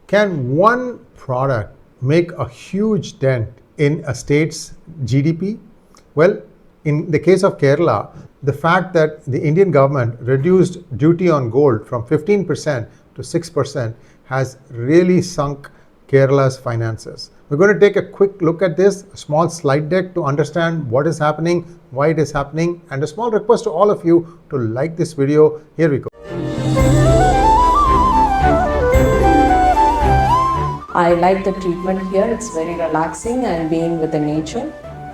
Can one product make a huge dent in a state's GDP? Well, in the case of Kerala, the fact that the Indian government reduced duty on gold from 15% to 6% has really sunk Kerala's finances. We're going to take a quick look at this, a small slide deck to understand what is happening, why it is happening, and a small request to all of you to like this video. Here we go. I like the treatment here. It's very relaxing and being with the nature.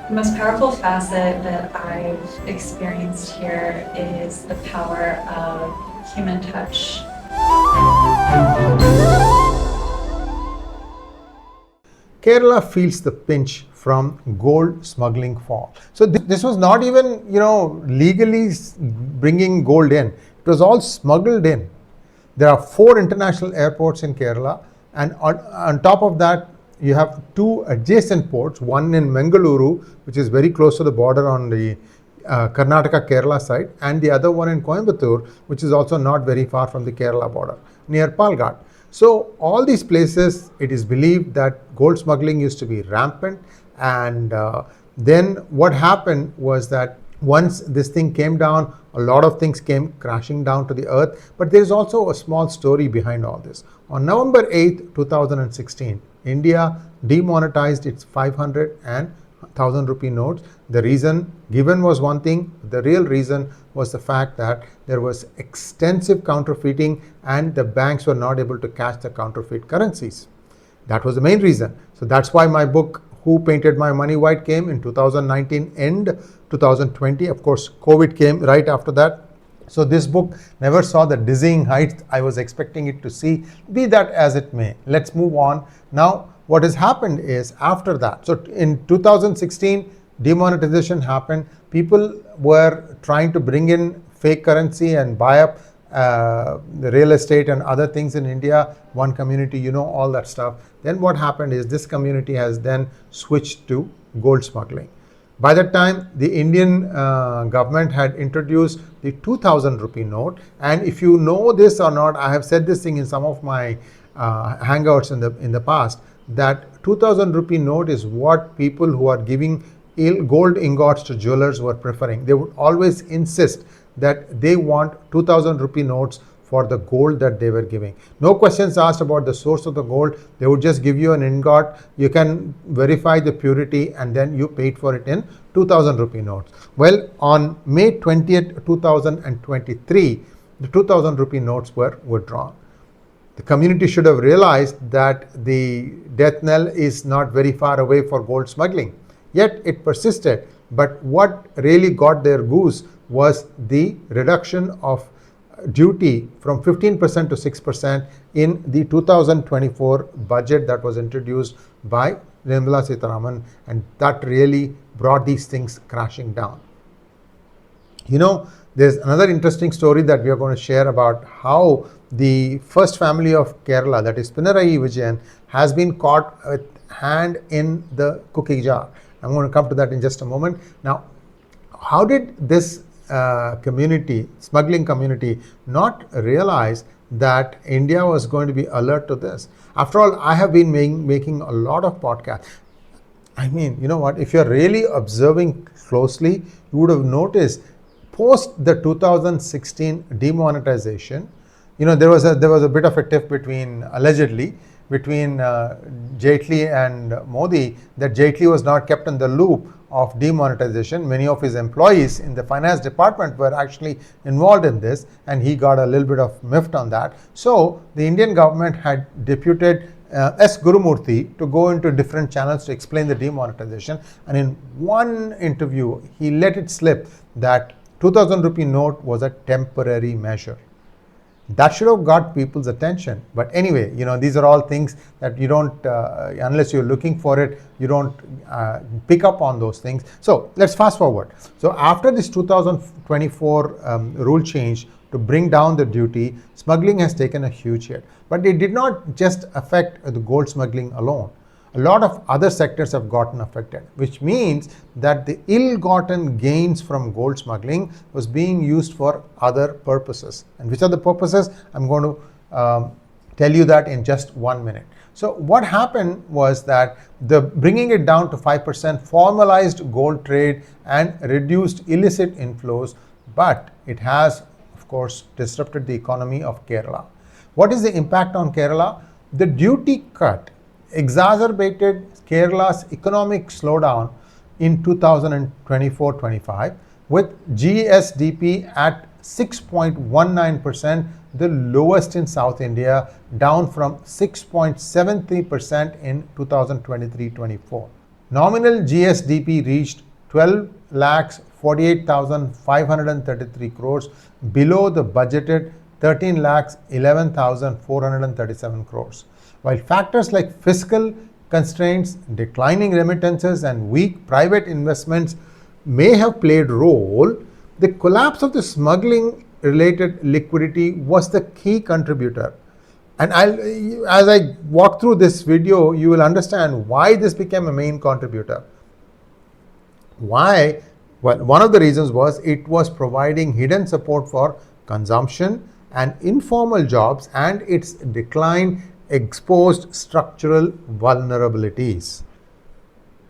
The most powerful facet that I've experienced here is the power of human touch. Kerala feels the pinch from gold smuggling fall. So this was not even, legally bringing gold in. It was all smuggled in. There are 4 international airports in Kerala, and on top of that, you have 2 adjacent ports, one in Mangaluru, which is very close to the border on the Karnataka Kerala side, and the other one in Coimbatore, which is also not very far from the Kerala border, near 𝗟𝗏𝗏. So all these places, it is believed that gold smuggling used to be rampant, and then what happened was that once this thing came down, a lot of things came crashing down to the earth. But there is also a small story behind all this. On November 8th, 2016, India demonetized its 500 and 1000 rupee notes. The reason given was one thing. The real reason was the fact that there was extensive counterfeiting and the banks were not able to catch the counterfeit currencies. That was the main reason. So that's why my book, Who Painted My Money White, came in 2019 and 2020. Of course, COVID came right after that. So this book never saw the dizzying heights I was expecting it to see. Be that as it may. Let's move on. Now, what has happened is after that, so in 2016, demonetization happened. People were trying to bring in fake currency and buy up the real estate and other things in India. One community, all that stuff. Then what happened is this community has then switched to gold smuggling. By that time, the Indian government had introduced the 2000 rupee note. And if you know this or not, I have said this thing in some of my hangouts in the past, that 2000 rupee note is what people who are giving gold ingots to jewelers were preferring. They would always insist that they want 2000 rupee notes for the gold that they were giving. No questions asked about the source of the gold. They would just give you an ingot. You can verify the purity and then you paid for it in 2000 rupee notes. Well, on May 20th, 2023, the 2000 rupee notes were withdrawn. The community should have realized that the death knell is not very far away for gold smuggling. Yet it persisted. But what really got their goose was the reduction of duty from 15% to 6% in the 2024 budget that was introduced by Nirmala Sitharaman, and that really brought these things crashing down. There's another interesting story that we are going to share about how the first family of Kerala, that is Pinarayi Vijayan, has been caught with hand in the cookie jar. I'm going to come to that in just a moment. Now, how did this smuggling community, not realize that India was going to be alert to this? After all, I have been making a lot of podcasts. I mean, you know what? If you're really observing closely, you would have noticed post the 2016 demonetization, there was a bit of a tiff allegedly between Jaitley and Modi, that Jaitley was not kept in the loop of demonetization. Many of his employees in the finance department were actually involved in this, and he got a little bit of miffed on that. So the Indian government had deputed S. Gurumurthy to go into different channels to explain the demonetization, and in one interview he let it slip that 2000 rupee note was a temporary measure. That should have got people's attention. But anyway, these are all things that you don't, unless you're looking for it, you don't pick up on those things. So let's fast forward. So after this 2024 rule change to bring down the duty, smuggling has taken a huge hit. But it did not just affect the gold smuggling alone. A lot of other sectors have gotten affected, which means that the ill-gotten gains from gold smuggling was being used for other purposes. And which are the purposes? I'm going to tell you that in just 1 minute. So what happened was that the bringing it down to 5% formalized gold trade and reduced illicit inflows, but it has, of course, disrupted the economy of Kerala. What is the impact on Kerala? The duty cut exacerbated Kerala's economic slowdown in 2024-25, with GSDP at 6.19%, the lowest in South India, down from 6.73% in 2023-24. Nominal GSDP reached 12,48,533 crores, below the budgeted 13,11,437 crores. While factors like fiscal constraints, declining remittances, and weak private investments may have played a role, the collapse of the smuggling related liquidity was the key contributor. And as I walk through this video, you will understand why this became a main contributor. Why? Well, one of the reasons was it was providing hidden support for consumption and informal jobs, and its decline exposed structural vulnerabilities.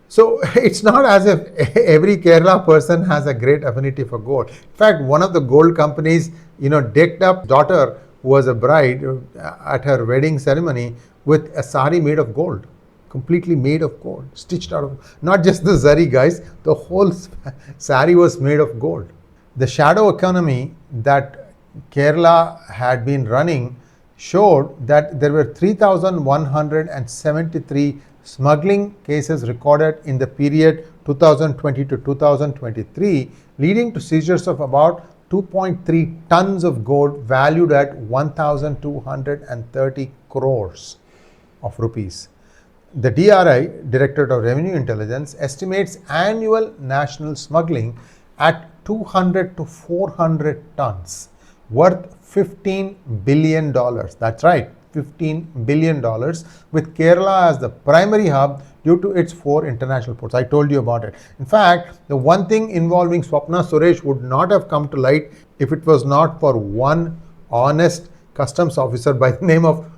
So it's not as if every Kerala person has a great affinity for gold. In fact, one of the gold companies, decked up daughter who was a bride at her wedding ceremony with a sari made of gold, completely made of gold, stitched out of, not just the zari guys, the whole sari was made of gold. The shadow economy that Kerala had been running showed that there were 3,173 smuggling cases recorded in the period 2020 to 2023, leading to seizures of about 2.3 tons of gold valued at 1,230 crores of rupees. The DRI, Directorate of Revenue Intelligence, estimates annual national smuggling at 200 to 400 tons, worth $15 billion. That's right, $15 billion, with Kerala as the primary hub due to its 4 international ports. I told you about it. In fact, the one thing involving Swapna Suresh would not have come to light if it was not for one honest customs officer by the name of,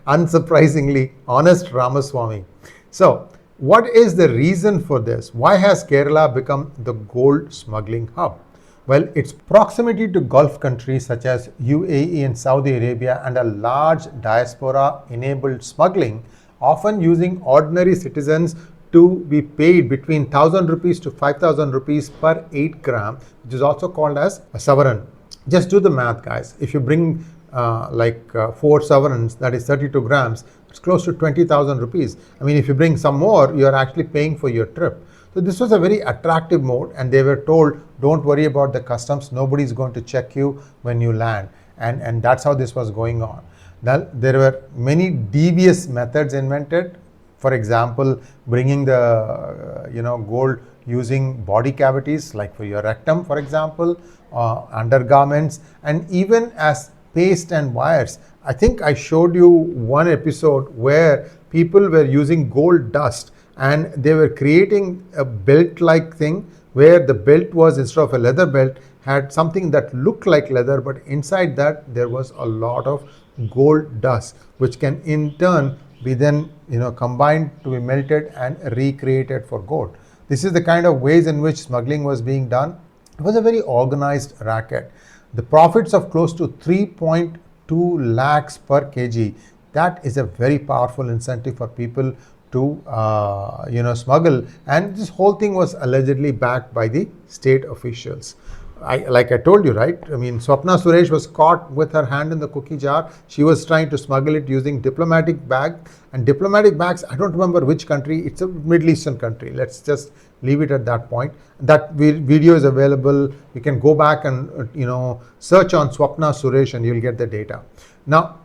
unsurprisingly, honest Ramaswamy. So, what is the reason for this? Why has Kerala become the gold smuggling hub? Well, its proximity to Gulf countries such as UAE and Saudi Arabia and a large diaspora enabled smuggling, often using ordinary citizens to be paid between 1,000 rupees to 5,000 rupees per 8 gram, which is also called as a sovereign. Just do the math, guys. If you bring 4 sovereigns, that is 32 grams, it's close to 20,000 rupees. I mean, if you bring some more, you are actually paying for your trip. So this was a very attractive mode, and they were told, don't worry about the customs, nobody's going to check you when you land. And that's how this was going on. Now, there were many devious methods invented. For example, bringing the gold using body cavities, like for your rectum, for example, undergarments, and even as paste and wires. I think I showed you one episode where people were using gold dust, and they were creating a belt-like thing where the belt was, instead of a leather belt, had something that looked like leather, but inside that there was a lot of gold dust, which can in turn be then combined to be melted and recreated for gold. This is the kind of ways in which smuggling was being done. It was a very organized racket. The profits of close to 3.2 lakhs per kg, that is a very powerful incentive for people to smuggle, and this whole thing was allegedly backed by the state officials. Like I told you, right? I mean, Swapna Suresh was caught with her hand in the cookie jar. She was trying to smuggle it using diplomatic bag, and diplomatic bags, I don't remember which country, it's a Middle Eastern country. Let's just leave it at that point. That video is available. You can go back and search on Swapna Suresh and you'll get the data. Now,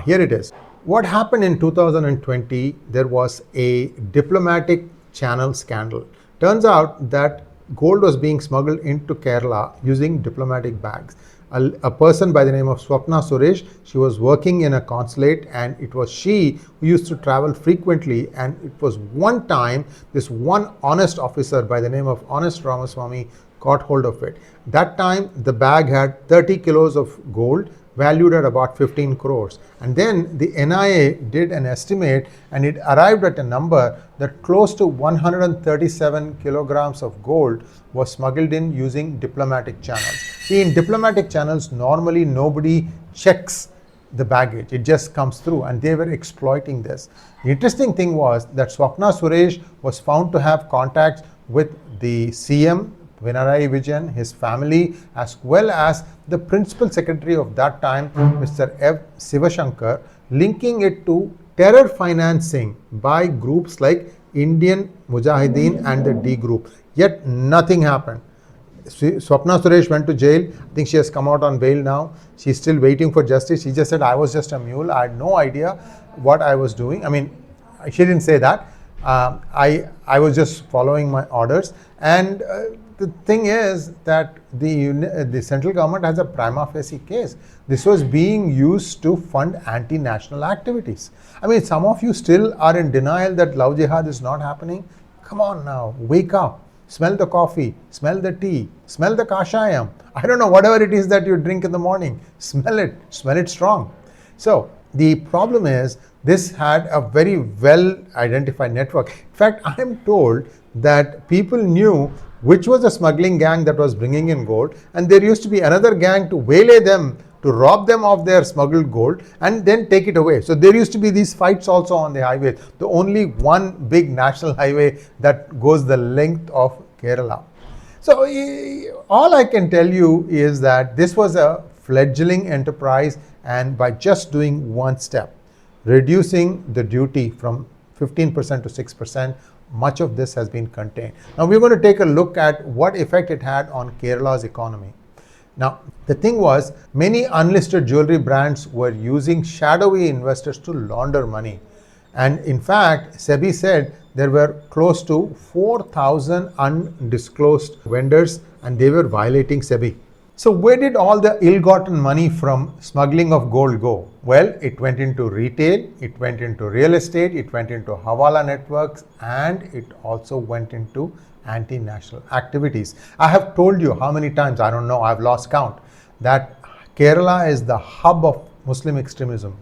here it is. What happened in 2020, there was a diplomatic channel scandal. Turns out that gold was being smuggled into Kerala using diplomatic bags. A person by the name of Swapna Suresh, she was working in a consulate, and it was she who used to travel frequently, and it was one time this one honest officer by the name of Honest Ramaswamy got hold of it. That time the bag had 30 kilos of gold, valued at about 15 crores. And then the NIA did an estimate, and it arrived at a number that close to 137 kilograms of gold was smuggled in using diplomatic channels. See, in diplomatic channels, normally nobody checks the baggage. It just comes through, and they were exploiting this. The interesting thing was that 𝗤𝗏 was found to have contacts with the CM, 𝗦𝗏 𝗏𝗏𝗏, his family, as well as the principal secretary of that time, Mr. 𝗟𝗏𝗡𝗏, linking it to terror financing by groups like Indian Mujahideen and the D group. Yet nothing happened. 𝗤𝗏 went to jail. I think she has come out on bail now. She's still waiting for justice. She just said, I was just a mule. I had no idea what I was doing. I mean, she didn't say that. I was just following my orders. And the thing is that the central government has a prima facie case. This was being used to fund anti-national activities. I mean, some of you still are in denial that love jihad is not happening. Come on now, wake up. Smell the coffee, smell the tea, smell the kashayam. I don't know, whatever it is that you drink in the morning, smell it strong. So the problem is, this had a very well identified network. In fact, I am told that people knew which was the smuggling gang that was bringing in gold, and there used to be another gang to waylay them, to rob them of their smuggled gold and then take it away. So there used to be these fights also on the highway. The only one big national highway that goes the length of Kerala. So all I can tell you is that this was a fledgling enterprise, and by just doing one step, reducing the duty from 15% to 6%, much of this has been contained. Now we're going to take a look at what effect it had on Kerala's economy. Now, the thing was, many unlisted jewelry brands were using shadowy investors to launder money. And in fact, SEBI said there were close to 4,000 undisclosed vendors, and they were violating SEBI. So where did all the ill-gotten money from smuggling of gold go? Well, it went into retail, it went into real estate, it went into hawala networks, and it also went into anti-national activities. I have told you how many times, I don't know, I've lost count, that Kerala is the hub of Muslim extremism.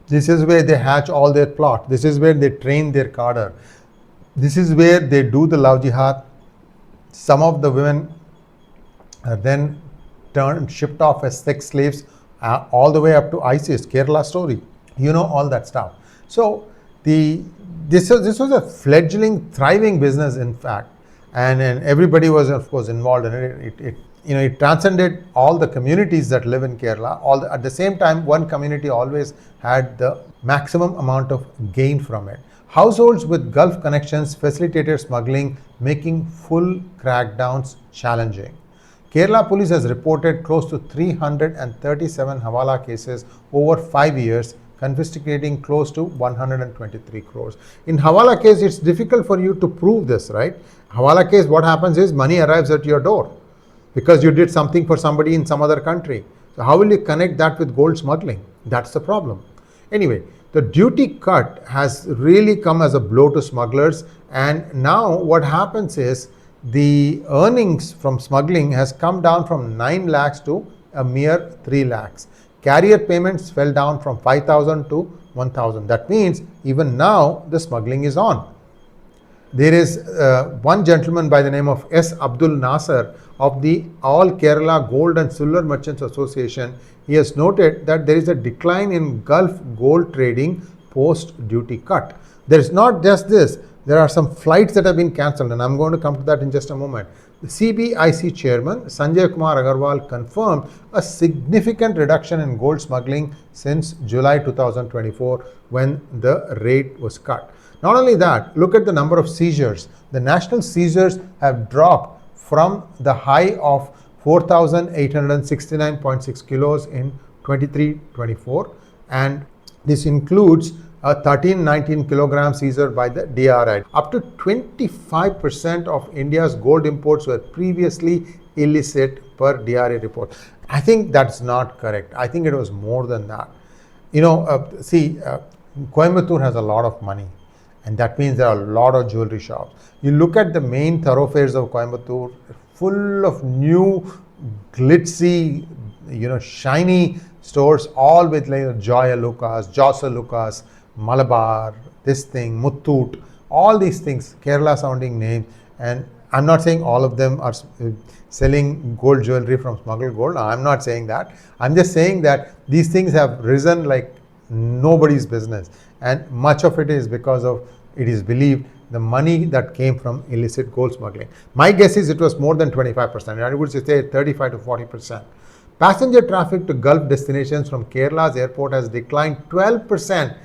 This is where they hatch all their plot. This is where they train their cadre. This is where they do the love jihad. Some of the women are then shipped off as sex slaves all the way up to ISIS, Kerala story. You know all that stuff. So this was a fledgling, thriving business, in fact. And everybody was, of course, involved in it. It transcended all the communities that live in Kerala. At the same time, one community always had the maximum amount of gain from it. Households with Gulf connections facilitated smuggling, making full crackdowns challenging. Kerala police has reported close to 337 hawala cases over 5 years, confiscating close to 123 crores. In hawala case, it's difficult for you to prove this, right? Hawala case, what happens is money arrives at your door because you did something for somebody in some other country. So how will you connect that with gold smuggling? That's the problem. Anyway, the duty cut has really come as a blow to smugglers, and now what happens is the earnings from smuggling has come down from 9 lakhs to a mere 3 lakhs. Carrier payments fell down from 5,000 to 1,000. That means even now the smuggling is on. There is one gentleman by the name of S. Abdul Nasser of the All Kerala Gold and Silver Merchants Association. He has noted that there is a decline in Gulf gold trading post-duty cut. There is not just this. There are some flights that have been cancelled, and I'm going to come to that in just a moment. The CBIC chairman, 𝗟𝗏𝗏 𝗟𝗏𝗏, confirmed a significant reduction in gold smuggling since July 2024, when the rate was cut. Not only that, look at the number of seizures. The national seizures have dropped from the high of 4,869.6 kilos in 23-24, and this includes a 13-19 kilogram seizure by the DRI. Up to 25% of India's gold imports were previously illicit per DRI report. I think that's not correct. I think it was more than that. Coimbatore has a lot of money, and that means there are a lot of jewelry shops. You look at the main thoroughfares of Coimbatore, full of new, glitzy, shiny stores, all with like 𝗤𝗓𝗡𝗥𝗏, 𝗤𝗓𝗡𝗥𝗏, Malabar, this thing, Muthoot, all these things, Kerala sounding names. And I'm not saying all of them are selling gold jewelry from smuggled gold. No, I'm not saying that. I'm just saying that these things have risen like nobody's business. And much of it is because of, it is believed, the money that came from illicit gold smuggling. My guess is it was more than 25%. I would say 35 to 40%. Passenger traffic to Gulf destinations from Kerala's airport has declined 12%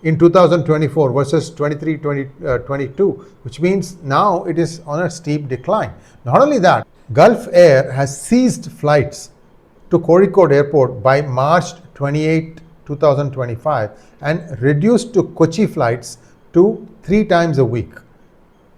in 2024 versus 23-22, which means now it is on a steep decline. Not only that, Gulf Air has ceased flights to Kozhikode Airport by March 28, 2025 and reduced to Kochi flights to 3 times a week.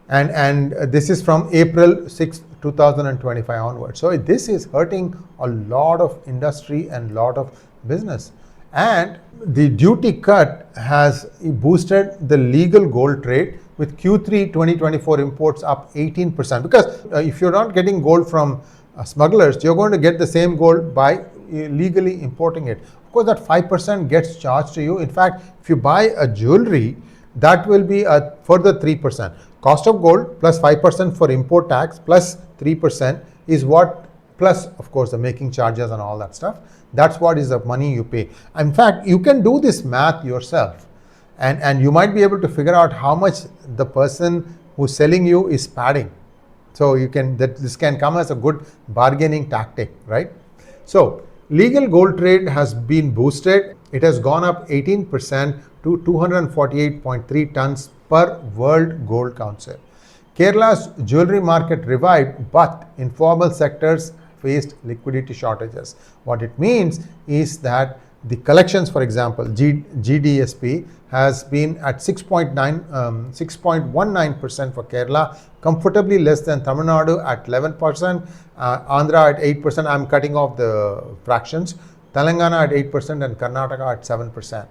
And this is from April 6, 2025 onwards. So this is hurting a lot of industry and lot of business. And the duty cut has boosted the legal gold trade, with Q3 2024 imports up 18%. Because if you're not getting gold from smugglers, you're going to get the same gold by legally importing it. Of course, that 5% gets charged to you. In fact, if you buy a jewelry, that will be a further 3%. Cost of gold plus 5% for import tax plus 3% is what, plus of course the making charges and all that stuff. That's what is the money you pay. In fact, you can do this math yourself, and you might be able to figure out how much the person who's selling you is padding. So you can, this can come as a good bargaining tactic, right? So legal gold trade has been boosted. It has gone up 18% to 248.3 tons per World Gold Council. Kerala's jewelry market revived, but informal sectors faced liquidity shortages. What it means is that the collections, for example, GDSP has been at 6.19% for Kerala, comfortably less than Tamil Nadu at 11%, Andhra at 8%. I'm cutting off the fractions. Telangana at 8% and Karnataka at 7%.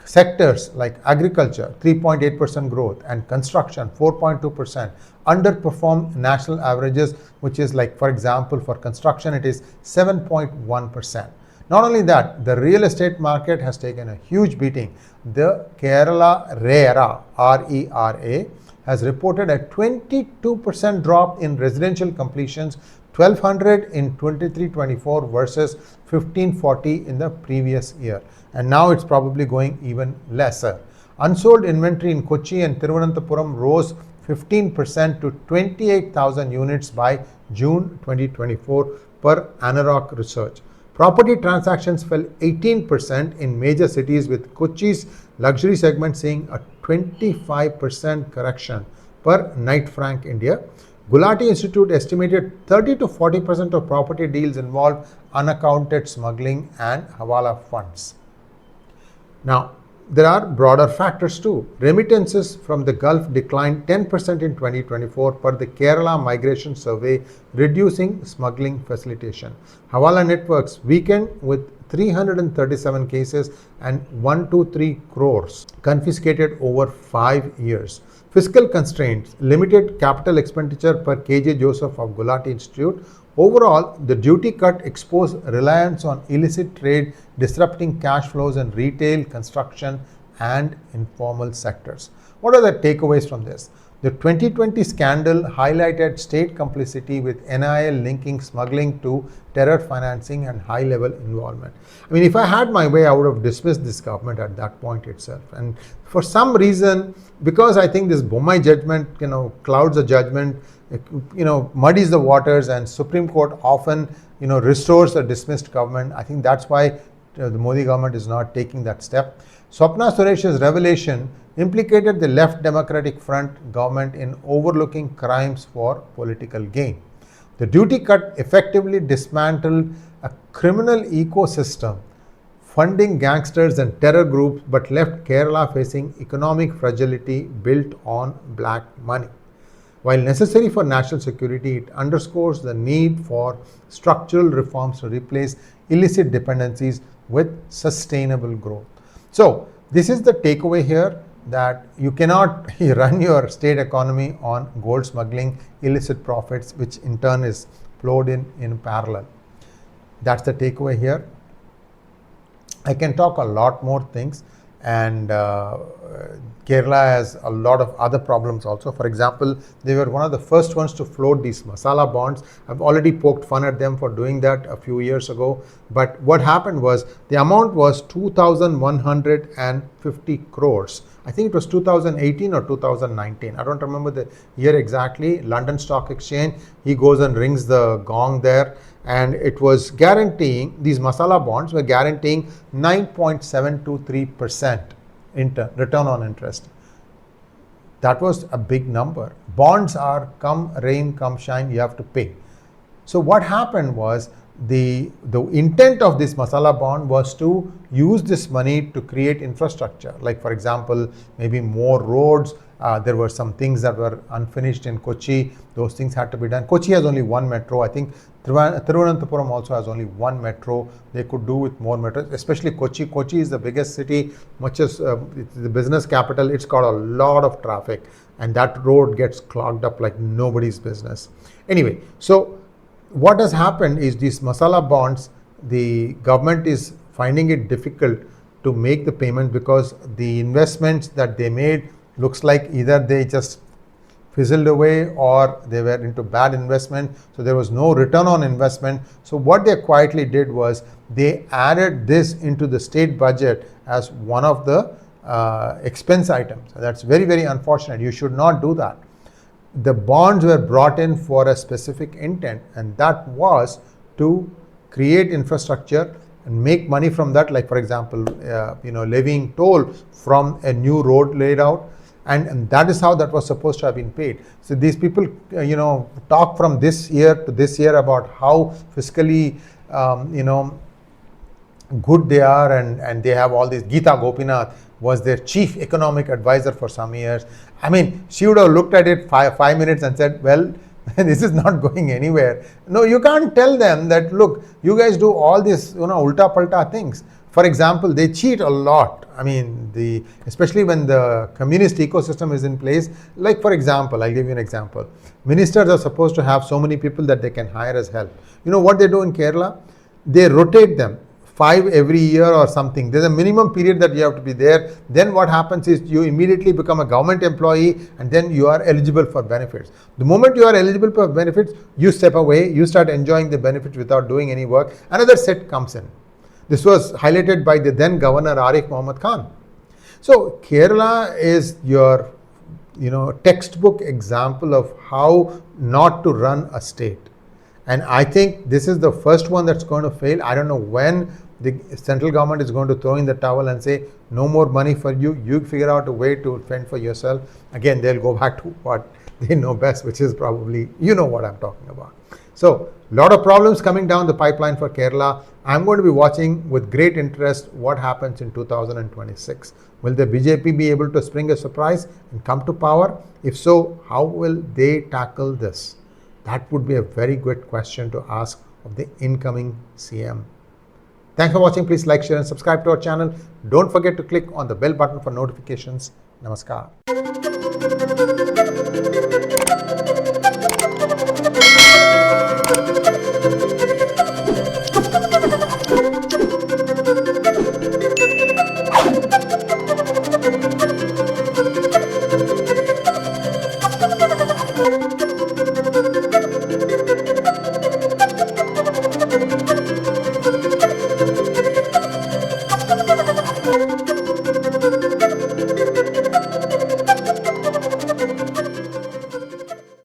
Sectors like agriculture, 3.8% growth, and construction, 4.2%, underperform national averages, which is like, for example, for construction, it is 7.1%. Not only that, the real estate market has taken a huge beating. The Kerala RERA, R-E-R-A, has reported a 22% drop in residential completions, 1,200 in 23-24 versus 1,540 in the previous year. And now it's probably going even lesser. Unsold inventory in Kochi and Thiruvananthapuram rose 15% to 28,000 units by June 2024 per Anarock research. Property transactions fell 18% in major cities, with Kochi's luxury segment seeing a 25% correction per Knight Frank India. Gulati Institute estimated 30 to 40% of property deals involved unaccounted smuggling and hawala funds. Now, there are broader factors too. Remittances from the Gulf declined 10% in 2024 per the Kerala Migration Survey, reducing smuggling facilitation. Hawala networks weakened with 337 cases and 123 crores confiscated over 5 years. Fiscal constraints limited capital expenditure per KJ Joseph of Gulati Institute. Overall, the duty cut exposed reliance on illicit trade, disrupting cash flows in retail, construction, and informal sectors. What are the takeaways from this? The 2020 scandal highlighted state complicity, with NIL linking smuggling to terror financing and high-level involvement. I mean, if I had my way, I would have dismissed this government at that point itself. And for some reason, because I think this 𝗏𝗧𝗏 judgment, clouds the judgment, muddies the waters, and Supreme Court often, restores a dismissed government. I think that's why the Modi government is not taking that step. Swapna Suresh's revelation implicated the Left Democratic Front government in overlooking crimes for political gain. The duty cut effectively dismantled a criminal ecosystem funding gangsters and terror groups, but left Kerala facing economic fragility built on black money. While necessary for national security, it underscores the need for structural reforms to replace illicit dependencies with sustainable growth. So, this is the takeaway here, that you cannot run your state economy on gold smuggling, illicit profits, which in turn is flowed in parallel. That's the takeaway here. I can talk a lot more things, and Kerala has a lot of other problems also. For example, they were one of the first ones to float these masala bonds. I've already poked fun at them for doing that a few years ago. But what happened was the amount was 2,150 crores. I think it was 2018 or 2019. I don't remember the year exactly. London Stock Exchange, he goes and rings the gong there. And it was guaranteeing, these masala bonds were guaranteeing 9.723% return on interest. That was a big number. Bonds are come rain, come shine, you have to pay. So what happened was the intent of this masala bond was to use this money to create infrastructure. Like for example, maybe more roads. There were some things that were unfinished in Kochi. Those things had to be done. Kochi has only one metro. I think Tirunelveli also has only one metro. They could do with more metros, especially Kochi. Kochi is the biggest city, much as it's the business capital. It's got a lot of traffic, and that road gets clogged up like nobody's business. Anyway, so what has happened is these masala bonds, the government is finding it difficult to make the payment because the investments that they made looks like either they just fizzled away or they were into bad investment. So there was no return on investment. So what they quietly did was they added this into the state budget as one of the expense items. That's very, very unfortunate. You should not do that. The bonds were brought in for a specific intent, and that was to create infrastructure and make money from that. Like for example, levying toll from a new road laid out. And that is how that was supposed to have been paid. So these people, talk from this year to this year about how fiscally, good they are, and they have all these. Geeta Gopinath was their chief economic advisor for some years. I mean, she would have looked at it 5 minutes and said, well, this is not going anywhere. No, you can't tell them that, look, you guys do all these, ulta palta things. For example, they cheat a lot. I mean, especially when the communist ecosystem is in place. Like for example, I'll give you an example. Ministers are supposed to have so many people that they can hire as help. You know what they do in Kerala? They rotate them 5 every year or something. There's a minimum period that you have to be there. Then what happens is you immediately become a government employee, and then you are eligible for benefits. The moment you are eligible for benefits, you step away, you start enjoying the benefits without doing any work. Another set comes in. This was highlighted by the then governor 𝗟𝗡𝗅𝗏. So Kerala is your textbook example of how not to run a state. And I think this is the first one that's going to fail. I don't know when the central government is going to throw in the towel and say, no more money for you. You figure out a way to fend for yourself. Again, they'll go back to what they know best, which is probably, what I'm talking about. So, a lot of problems coming down the pipeline for Kerala. I'm going to be watching with great interest what happens in 2026. Will the BJP be able to spring a surprise and come to power? If so, how will they tackle this? That would be a very good question to ask of the incoming CM. Thanks for watching. Please like, share and subscribe to our channel. Don't forget to click on the bell button for notifications. Namaskar.